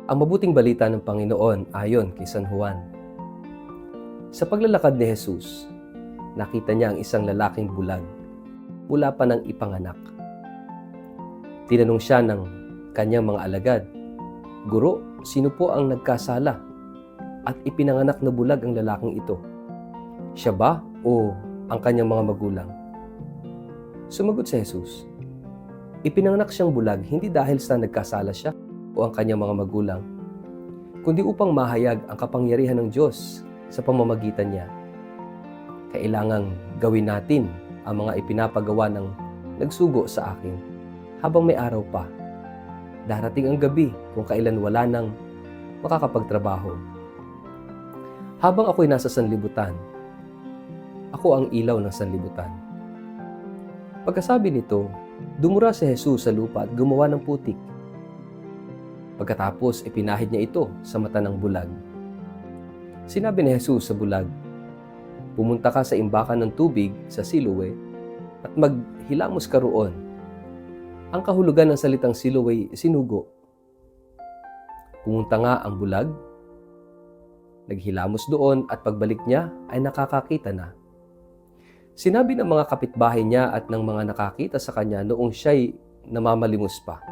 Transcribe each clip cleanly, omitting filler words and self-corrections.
Ang mabuting balita ng Panginoon ayon kay San Juan. Sa paglalakad ni Jesus, nakita niya ang isang lalaking bulag mula pa ng ipanganak. Tinanong siya ng kanyang mga alagad, "Guro, sino po ang nagkasala at ipinanganak na bulag ang lalaking ito? Siya ba o ang kanyang mga magulang?" Sumagot si Jesus, "Ipinanganak siyang bulag hindi dahil sa nagkasala siya o ang kanyang mga magulang, kundi upang mahayag ang kapangyarihan ng Diyos sa pamamagitan niya. Kailangang gawin natin ang mga ipinapagawa ng nagsugo sa akin habang may araw pa. Darating ang gabi kung kailan wala nang makakapagtrabaho. Habang ako'y nasa sanlibutan, ako ang ilaw ng sanlibutan." Pagkasabi nito, dumura si Jesus sa lupa at gumawa ng putik. Pagkatapos, ipinahid niya ito sa mata ng bulag. Sinabi ni Jesus sa bulag, "Pumunta ka sa imbakan ng tubig sa Siloe at maghilamos ka roon." Ang kahulugan ng salitang Siloe, sinugo. Pumunta nga ang bulag, naghilamos doon at pagbalik niya ay nakakakita na. Sinabi ng mga kapitbahay niya at ng mga nakakita sa kanya noong siya'y namamalimos pa,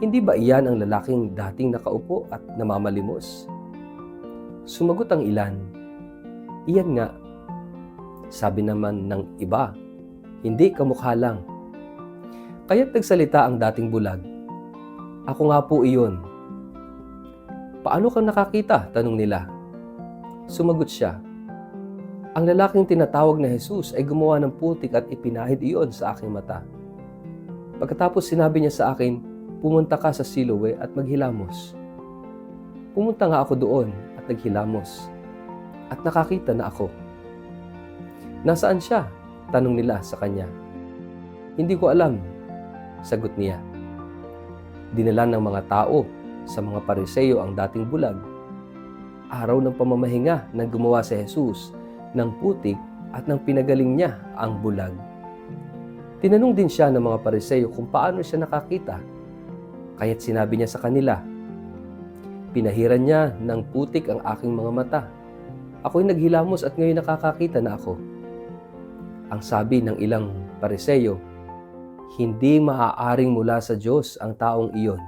"Hindi ba iyan ang lalaking dating nakaupo at namamalimos?" Sumagot ang ilan, "Iyan nga." Sabi naman ng iba, "Hindi, kamukha lang." Kaya't nagsalita ang dating bulag, "Ako nga po iyon." "Paano kang nakakita?" tanong nila. Sumagot siya, "Ang lalaking tinatawag na Jesus ay gumawa ng putik at ipinahid iyon sa aking mata. Pagkatapos sinabi niya sa akin, 'Pumunta ka sa Siloe at maghilamos.' Pumunta nga ako doon at naghilamos, at nakakita na ako." "Nasaan siya?" tanong nila sa kanya. "Hindi ko alam," sagot niya. Dinala ng mga tao sa mga Pariseo ang dating bulag. Araw ng pamamahinga nang gumawa si Jesus ng putik at nang pinagaling niya ang bulag. Tinanong din siya ng mga Pariseo kung paano siya nakakita. Kaya't sinabi niya sa kanila, "Pinahiran niya ng putik ang aking mga mata. Ako'y naghilamos at ngayon nakakakita na ako." Ang sabi ng ilang Pariseo, "Hindi maaaring mula sa Diyos ang taong iyon,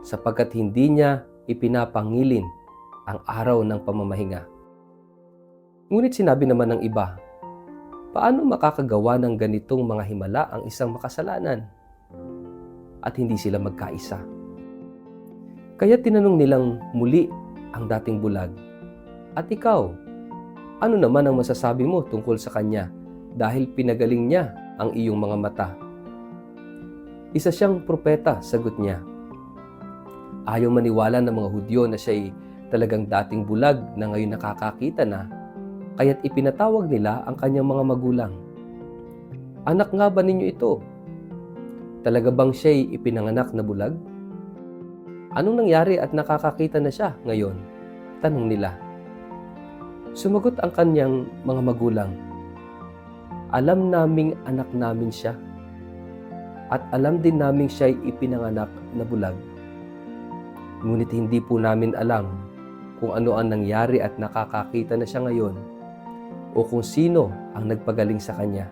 sapagkat hindi niya ipinapangilin ang araw ng pamamahinga." Ngunit sinabi naman ng iba, "Paano makakagawa ng ganitong mga himala ang isang makasalanan?" At hindi sila magkaisa. Kaya tinanong nilang muli ang dating bulag, "At ikaw, ano naman ang masasabi mo tungkol sa kanya dahil pinagaling niya ang iyong mga mata?" "Isa siyang propeta," sagot niya. Ayaw maniwala ng mga Hudyo na siya'y talagang dating bulag na ngayon nakakakita na, kaya't ipinatawag nila ang kanyang mga magulang. "Anak nga ba ninyo ito? Talaga bang siya'y ipinanganak na bulag? Anong nangyari at nakakakita na siya ngayon?" tanong nila. Sumagot ang kanyang mga magulang, "Alam naming anak namin siya, at alam din naming siya'y ipinanganak na bulag. Ngunit hindi po namin alam kung ano ang nangyari at nakakakita na siya ngayon, o kung sino ang nagpagaling sa kanya.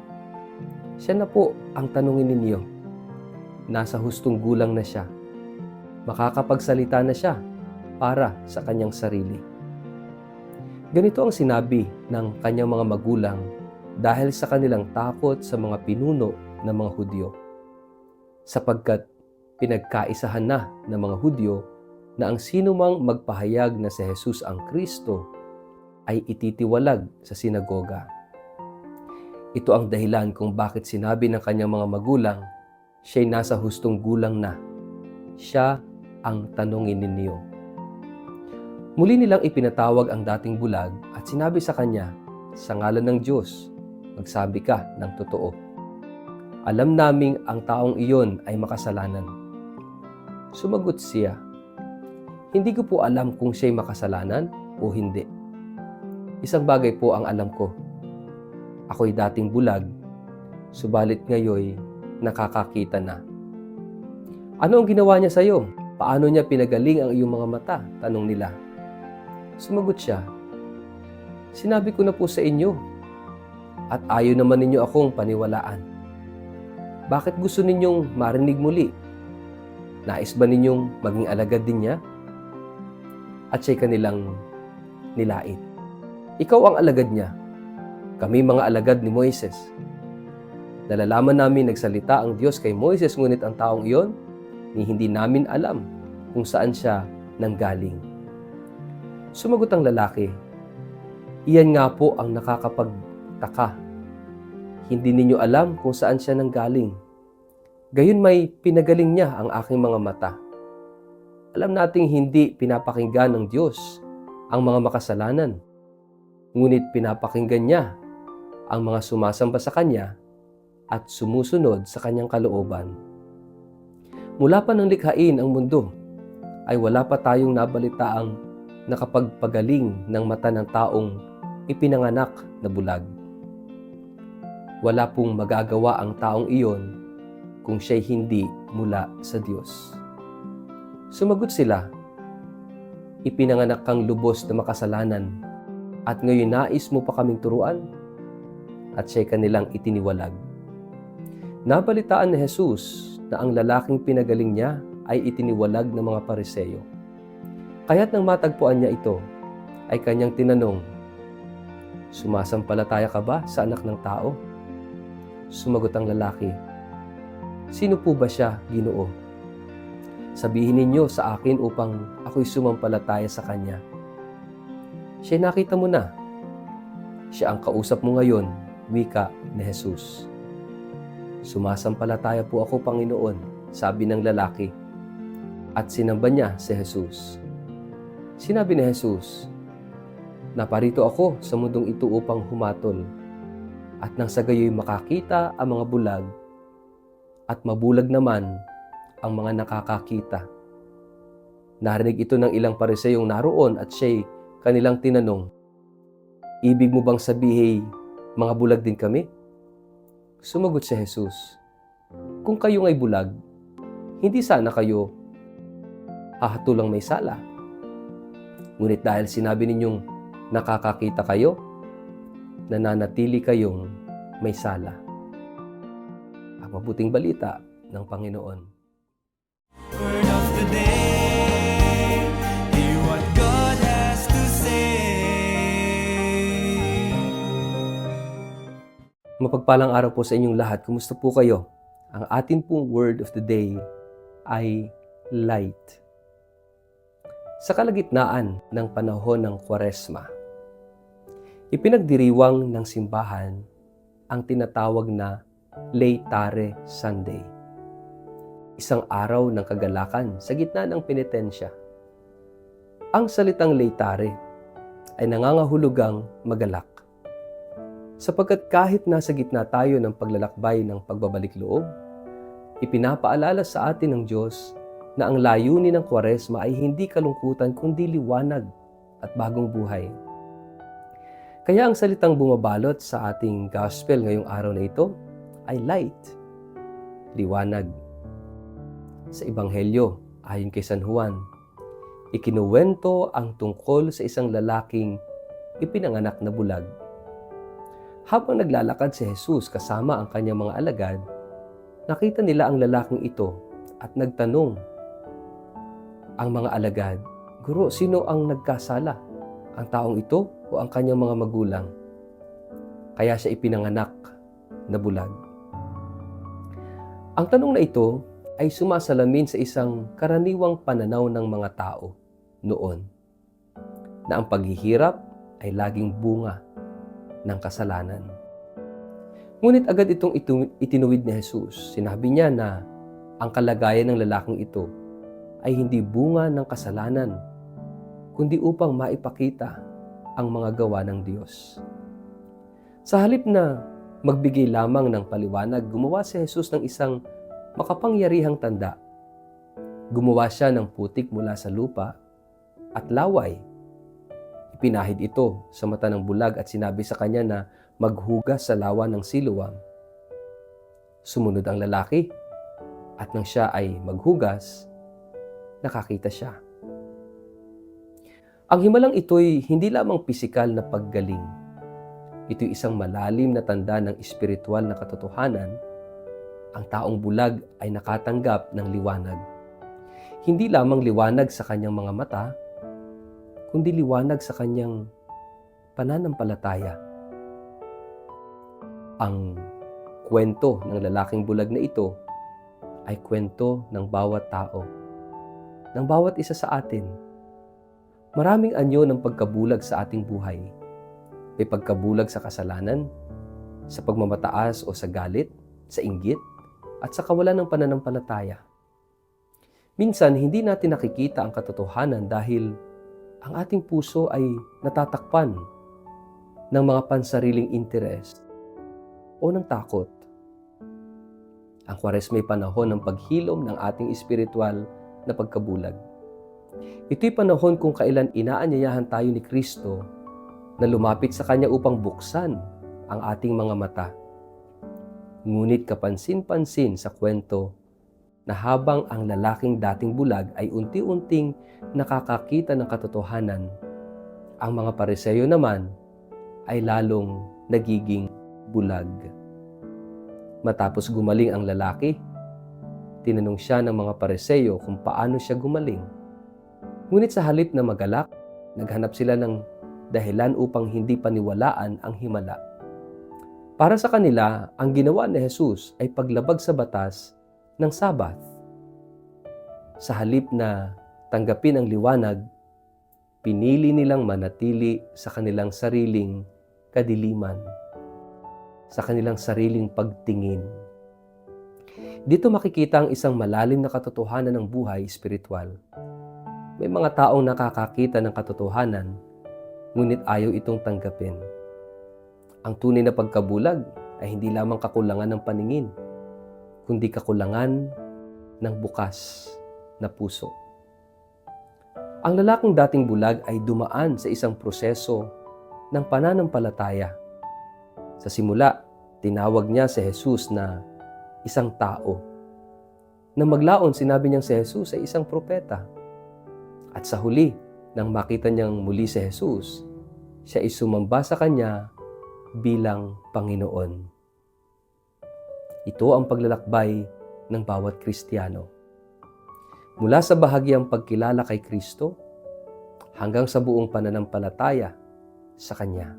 Siya na po ang tanungin ninyo. Nasa hustong gulang na siya. Makakapagsalita na siya para sa kanyang sarili." Ganito ang sinabi ng kanyang mga magulang dahil sa kanilang takot sa mga pinuno ng mga Hudyo, sapagkat pinagkaisahan na ng mga Hudyo na ang sinumang magpahayag na si Jesus ang Kristo ay ititiwalag sa sinagoga. Ito ang dahilan kung bakit sinabi ng kanyang mga magulang, "Siya'y nasa hustong gulang na. Siya ang tanungin ninyo." Muli nilang ipinatawag ang dating bulag at sinabi sa kanya, "Sa ngalan ng Diyos, magsabi ka ng totoo. Alam naming ang taong iyon ay makasalanan." Sumagot siya, "Hindi ko po alam kung siya'y makasalanan o hindi. Isang bagay po ang alam ko. Ako'y dating bulag, subalit ngayon nakakakita na." "Ano ang ginawa niya sa iyo?" Paano niya pinagaling ang iyong mga mata? Tanong nila. Sumagot siya, sinabi ko na po sa inyo, at ayaw naman ninyo akong paniwalaan. Bakit gusto ninyong marinig muli? Nais ba ninyong maging alagad din niya? At siya'y kanilang nilait. Ikaw ang alagad niya. Kami mga alagad ni Moises. Nalalaman namin nagsalita ang Diyos kay Moises, ngunit ang taong iyon, ni hindi namin alam kung saan siya nanggaling. Sumagot ang lalaki, iyan nga po ang nakakapagtaka. Hindi ninyo alam kung saan siya nanggaling. Gayon may pinagaling niya ang aking mga mata. Alam nating hindi pinapakinggan ng Diyos ang mga makasalanan, ngunit pinapakinggan niya ang mga sumasamba sa Kanya at sumusunod sa Kanyang kalooban. Mula pa ng likhain ang mundo, ay wala pa tayong nabalitaang nakapagpagaling ng mata ng taong ipinanganak na bulag. Wala pong magagawa ang taong iyon kung siya'y hindi mula sa Diyos. Sumagot sila, ipinanganak kang lubos na makasalanan at ngayon nais mo pa kaming turuan? At siya'y kanilang itiniwalag. Nabalitaan ni Jesus na ang lalaking pinagaling niya ay itiniwalag ng mga Pariseyo. Kaya't nang matagpuan niya ito, ay kanyang tinanong, sumasampalataya ka ba sa anak ng tao? Sumagot ang lalaki, sino po ba siya, Ginoo? Sabihin ninyo sa akin upang ako'y sumampalataya sa kanya. Siya nakita mo na. Siya ang kausap mo ngayon, wika ni Jesus. Sumasampalataya po ako, Panginoon, sabi ng lalaki. At sinamba niya si Jesus. Sinabi ni Jesus, naparito ako sa mundong ito upang humatol, at nang sa gayoy makakita ang mga bulag, at mabulag naman ang mga nakakakita. Narinig ito ng ilang Pariseyong naroon at siya'y kanilang tinanong, ibig mo bang sabihin, mga bulag din kami? Sumagot si Jesus, kung kayo nga'y bulag, hindi sana kayo hahatulang may sala. Ngunit dahil sinabi ninyong nakakakita kayo, nananatili kayong may sala. Ang mabuting balita ng Panginoon. Word of the day, hear what God has to say. Mapagpalang araw po sa inyong lahat. Kumusta po kayo? Ang atin pong word of the day ay light. Sa kalagitnaan ng panahon ng Kwaresma, ipinagdiriwang ng simbahan ang tinatawag na Laetare Sunday. Isang araw ng kagalakan sa gitna ng penitensya. Ang salitang Laetare ay nangangahulugang magalak. Sapagkat kahit nasa gitna tayo ng paglalakbay ng pagbabalik loob, ipinapaalala sa atin ng Diyos na ang layunin ng Kwaresma ay hindi kalungkutan kundi liwanag at bagong buhay. Kaya ang salitang bumabalot sa ating gospel ngayong araw na ito ay light, liwanag. Sa Ebanghelyo, ayon kay San Juan, ikinuwento ang tungkol sa isang lalaking ipinanganak na bulag. Habang naglalakad si Jesus kasama ang kanyang mga alagad, nakita nila ang lalaking ito at nagtanong ang mga alagad, Guro, sino ang nagkasala? Ang taong ito o ang kanyang mga magulang? Kaya siya ipinanganak na bulag. Ang tanong na ito ay sumasalamin sa isang karaniwang pananaw ng mga tao noon, na ang paghihirap ay laging bunga ng kasalanan. Ngunit agad itong itinuwid ni Jesus. Sinabi niya na ang kalagayan ng lalaking ito ay hindi bunga ng kasalanan, kundi upang maipakita ang mga gawa ng Diyos. Sa halip na magbigay lamang ng paliwanag, gumawa si Jesus ng isang makapangyarihang tanda. Gumawa siya ng putik mula sa lupa at laway. Ipinahid ito sa mata ng bulag at sinabi sa kanya na maghugas sa lawa ng Siloam. Sumunod ang lalaki at nang siya ay maghugas, nakakita siya. Ang himalang ito'y hindi lamang pisikal na paggaling. Ito'y isang malalim na tanda ng espiritual na katotohanan. Ang taong bulag ay nakatanggap ng liwanag. Hindi lamang liwanag sa kanyang mga mata, kundi liwanag sa kanyang pananampalataya. Ang kwento ng lalaking bulag na ito ay kwento ng bawat tao, ng bawat isa sa atin. Maraming anyo ng pagkabulag sa ating buhay. May pagkabulag sa kasalanan, sa pagmamataas o sa galit, sa inggit, at sa kawalan ng pananampalataya. Minsan, hindi natin nakikita ang katotohanan dahil ang ating puso ay natatakpan ng mga pansariling interes o ng takot. Ang Kwaresma ay panahon ng paghilom ng ating espiritual na pagkabulag. Ito'y panahon kung kailan inaanyayahan tayo ni Kristo na lumapit sa Kanya upang buksan ang ating mga mata. Ngunit kapansin-pansin sa kwento na habang ang lalaking dating bulag ay unti-unting nakakakita ng katotohanan, ang mga Pariseo naman ay lalong nagiging bulag. Matapos gumaling ang lalaki, tinanong siya ng mga Pariseo kung paano siya gumaling. Ngunit sa halip na magalak, naghanap sila ng dahilan upang hindi paniwalaan ang himala. Para sa kanila, ang ginawa ni Jesus ay paglabag sa batas ng Sabat. Sa halip na tanggapin ang liwanag, pinili nilang manatili sa kanilang sariling kadiliman, sa kanilang sariling pagtingin. Dito makikita ang isang malalim na katotohanan ng buhay espiritual. May mga taong nakakakita ng katotohanan, ngunit ayaw itong tanggapin. Ang tunay na pagkabulag ay hindi lamang kakulangan ng paningin, kundi kakulangan ng bukas na puso. Ang lalaking dating bulag ay dumaan sa isang proseso ng pananampalataya. Sa simula, tinawag niya si Jesus na isang tao. Nang maglaon, sinabi niyang si Jesus ay isang propeta. At sa huli, nang makita niyang muli si Jesus, siya ay sumamba sa kanya bilang Panginoon. Ito ang paglalakbay ng bawat Kristiyano. Mula sa bahagyang pagkilala kay Kristo hanggang sa buong pananampalataya sa Kanya.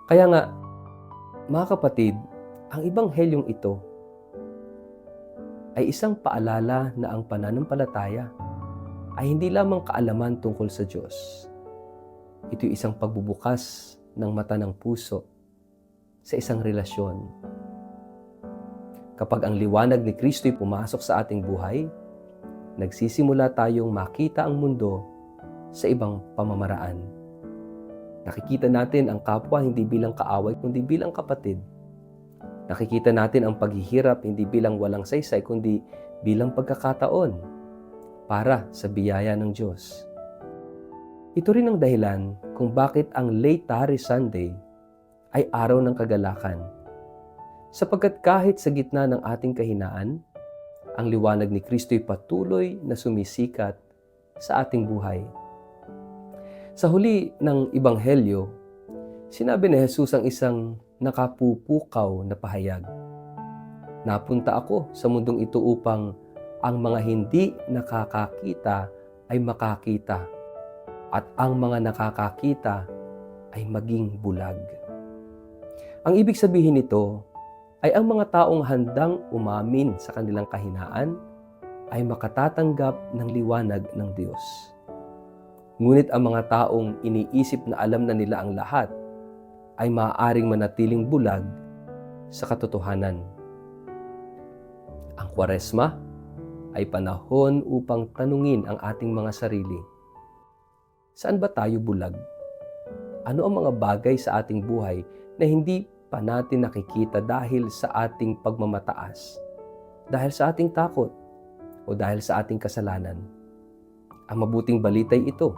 Kaya nga, mga kapatid, ang Ebanghelyong ito ay isang paalala na ang pananampalataya ay hindi lamang kaalaman tungkol sa Diyos. Ito'y isang pagbubukas ng mata ng puso sa isang relasyon. Kapag ang liwanag ni Kristo'y pumasok sa ating buhay, nagsisimula tayong makita ang mundo sa ibang pamamaraan. Nakikita natin ang kapwa hindi bilang kaaway, kundi bilang kapatid. Nakikita natin ang paghihirap hindi bilang walang saysay, kundi bilang pagkakataon para sa biyaya ng Diyos. Ito rin ang dahilan kung bakit ang Laetare Sunday ay araw ng kagalakan. Sapagkat kahit sa gitna ng ating kahinaan, ang liwanag ni Kristo'y patuloy na sumisikat sa ating buhay. Sa huli ng Ebanghelyo, sinabi ni Jesus ang isang nakapupukaw na pahayag. Napunta ako sa mundong ito upang ang mga hindi nakakakita ay makakita at ang mga nakakakita ay maging bulag. Ang ibig sabihin nito ay ang mga taong handang umamin sa kanilang kahinaan ay makatatanggap ng liwanag ng Diyos. Ngunit ang mga taong iniisip na alam na nila ang lahat ay maaaring manatiling bulag sa katotohanan. Ang Kwaresma ay panahon upang tanungin ang ating mga sarili. Saan ba tayo bulag? Ano ang mga bagay sa ating buhay na hindi pa natin nakikita dahil sa ating pagmamataas, dahil sa ating takot, o dahil sa ating kasalanan? Ang mabuting balita'y ito.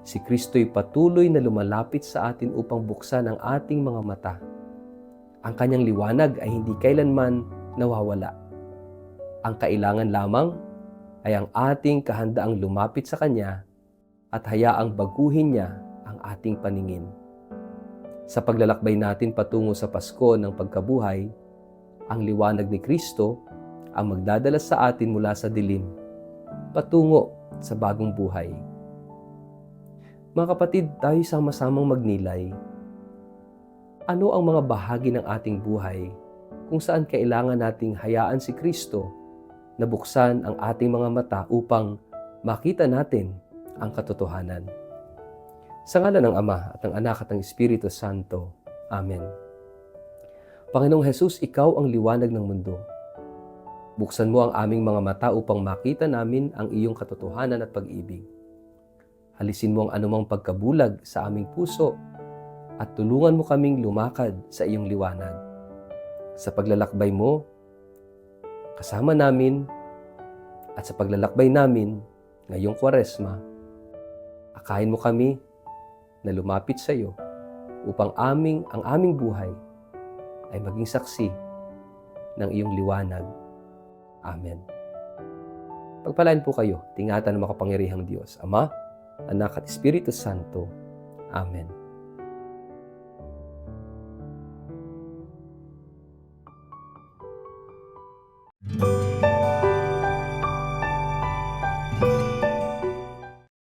Si Kristo'y patuloy na lumalapit sa atin upang buksan ang ating mga mata. Ang kanyang liwanag ay hindi kailanman nawawala. Ang kailangan lamang ay ang ating kahandaang lumapit sa Kanya at hayaang baguhin niya ang ating paningin. Sa paglalakbay natin patungo sa Pasko ng pagkabuhay, ang liwanag ni Kristo ang magdadala sa atin mula sa dilim patungo sa bagong buhay. Mga kapatid, tayo sama-samang magnilay. Ano ang mga bahagi ng ating buhay kung saan kailangan nating hayaan si Kristo na buksan ang ating mga mata upang makita natin ang katotohanan? Sa ngalan ng Ama at ng Anak at ng Espiritu Santo. Amen. Panginoong Hesus, Ikaw ang liwanag ng mundo. Buksan mo ang aming mga mata upang makita namin ang iyong katotohanan at pag-ibig. Alisin mo ang anumang pagkabulag sa aming puso at tulungan mo kaming lumakad sa iyong liwanag. Sa paglalakbay mo, kasama namin at sa paglalakbay namin ngayong Kwaresma, akayin mo kami na lumapit sa iyo upang ang aming buhay ay maging saksi ng iyong liwanag. Amen. Pagpalain po kayo, tingatan ng makapangyarihang Diyos, Ama, Anak at Espiritu Santo. Amen.